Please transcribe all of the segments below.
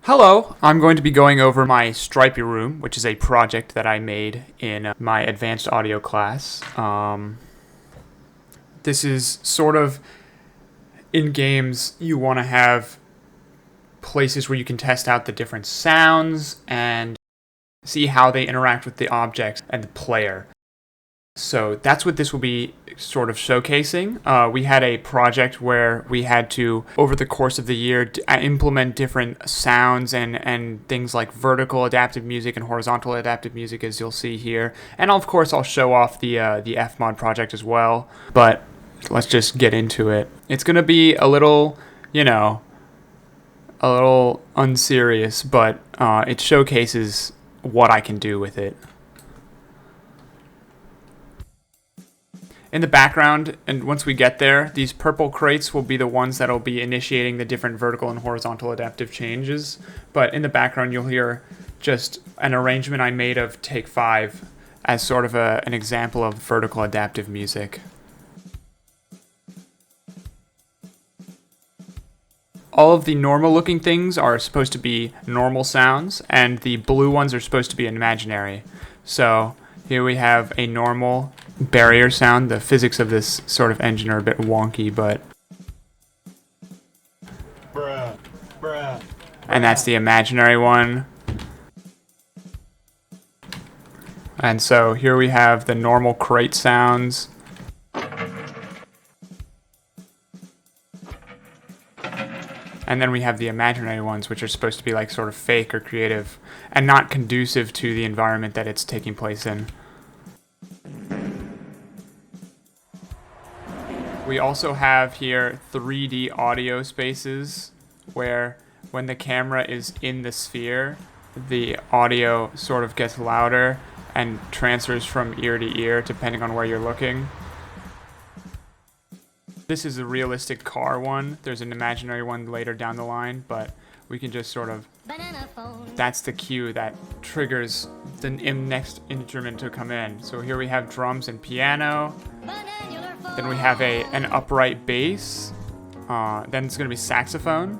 Hello, I'm going to be going over my Stripey room, which is a project that I made in my advanced audio class. This is sort of, in games, you want to have places where you can test out the different sounds and see how they interact with the objects and the player. So that's what this will be sort of showcasing. We had a project where we had to, over the course of the year, implement different sounds and things like vertical adaptive music and horizontal adaptive music, as you'll see here. And of course, I'll show off the Fmod project as well. But let's just get into it. It's going to be a little, a little unserious, but it showcases what I can do with it. In the background, and once we get there, these purple crates will be the ones that will be initiating the different vertical and horizontal adaptive changes. But in the background, you'll hear just an arrangement I made of Take 5 as sort of an example of vertical adaptive music. All of the normal looking things are supposed to be normal sounds, and the blue ones are supposed to be imaginary. So here we have a normal barrier sound. The physics of this sort of engine are a bit wonky, but and that's the imaginary one. And so here we have the normal crate sounds. And then we have the imaginary ones, which are supposed to be like sort of fake or creative and not conducive to the environment that it's taking place in. We also have here 3D audio spaces where when the camera is in the sphere, the audio sort of gets louder and transfers from ear to ear depending on where you're looking. This is a realistic car one. There's an imaginary one later down the line, but we can just sort of... That's the cue that triggers the next instrument to come in. So here we have drums and piano. Then we have an upright bass. Then it's going to be saxophone.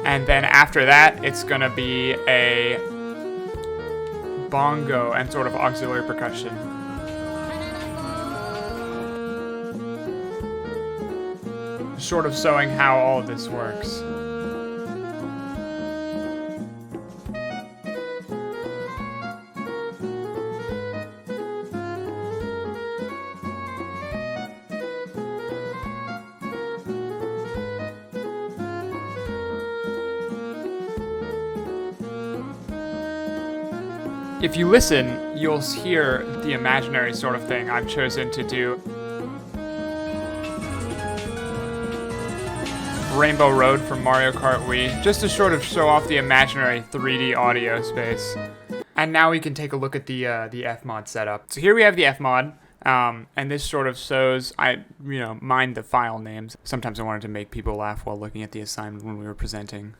And then after that, it's going to be a bongo and sort of auxiliary percussion. Sort of showing how all of this works. If you listen, you'll hear the imaginary sort of thing I've chosen to do. Rainbow Road from Mario Kart Wii, just to sort of show off the imaginary 3D audio space. And now we can take a look at the Fmod setup. So here we have the Fmod, and this sort of shows, mind the file names. Sometimes I wanted to make people laugh while looking at the assignment when we were presenting.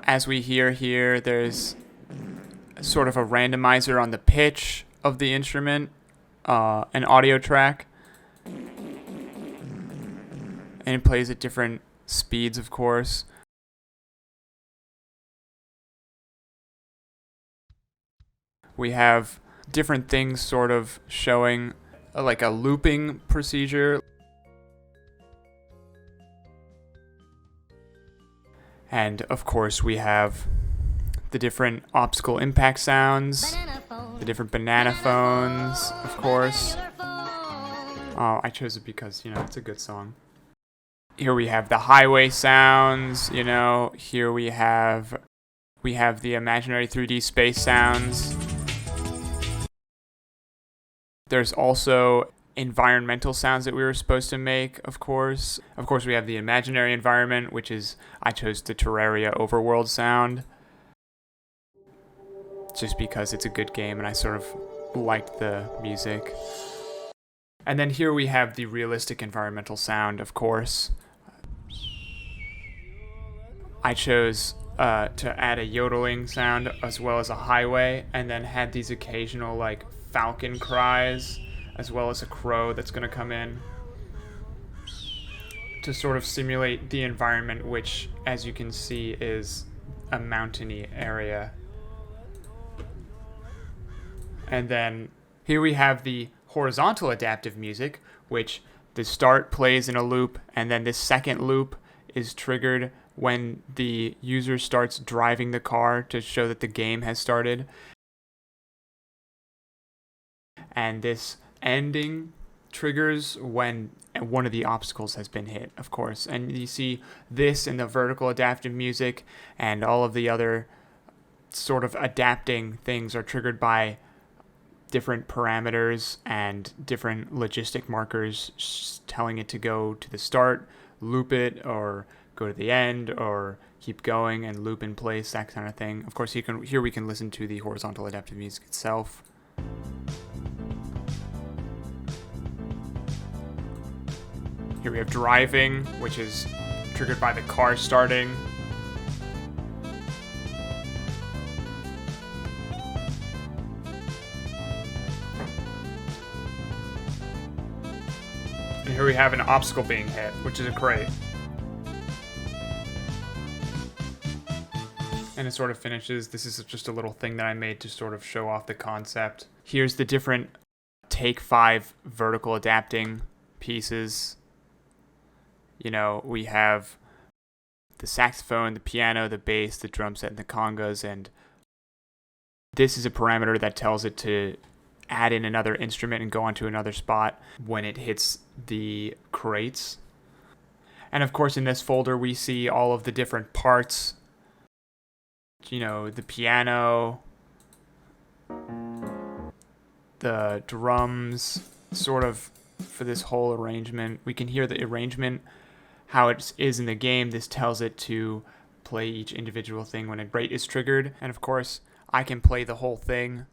As we hear here, there's sort of a randomizer on the pitch of the instrument, an audio track, and it plays at different speeds, of course. We have different things sort of showing like a looping procedure. And of course we have the different obstacle impact sounds, the different banana phones, of course. I chose it because, it's a good song. Here we have the highway sounds, here we have the imaginary 3D space sounds. There's also environmental sounds that we were supposed to make, of course. Of course, we have the imaginary environment, which is, I chose the Terraria overworld sound. Just because it's a good game and I sort of liked the music. And then here we have the realistic environmental sound, of course. I chose to add a yodeling sound as well as a highway, and then had these occasional like falcon cries as well as a crow that's going to come in. to sort of simulate the environment, which, as you can see, is a mountainy area. And then here we have the horizontal adaptive music, which the start plays in a loop, and then this second loop is triggered when the user starts driving the car to show that the game has started. And this ending triggers when one of the obstacles has been hit, of course. And you see this in the vertical adaptive music, and all of the other sort of adapting things are triggered by different parameters and different logistic markers telling it to go to the start, loop it, or go to the end, or keep going and loop in place, that kind of thing. Of course, here we can listen to the horizontal adaptive music itself. Here we have driving, which is triggered by the car starting. And here we have an obstacle being hit, which is a crate. And it sort of finishes. This is just a little thing that I made to sort of show off the concept. Here's the different Take 5 vertical adapting pieces. You know, we have the saxophone, the piano, the bass, the drum set, and the congas, and this is a parameter that tells it to add in another instrument and go onto another spot when it hits the crates. And of course, in this folder, we see all of the different parts. You know, the piano, the drums, sort of for this whole arrangement. We can hear the arrangement, how it is in the game. This tells it to play each individual thing when a rate is triggered. And of course, I can play the whole thing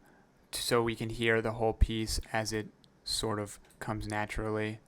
so we can hear the whole piece as it sort of comes naturally.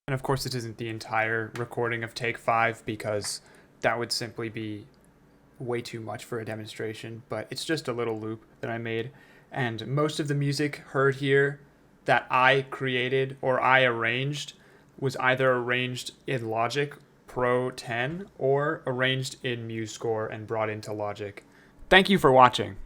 And of course, this isn't the entire recording of Take 5 because that would simply be way too much for a demonstration, but it's just a little loop that I made. And most of the music heard here that I created or I arranged was either arranged in Logic Pro 10 or arranged in MuseScore and brought into Logic. Thank you for watching.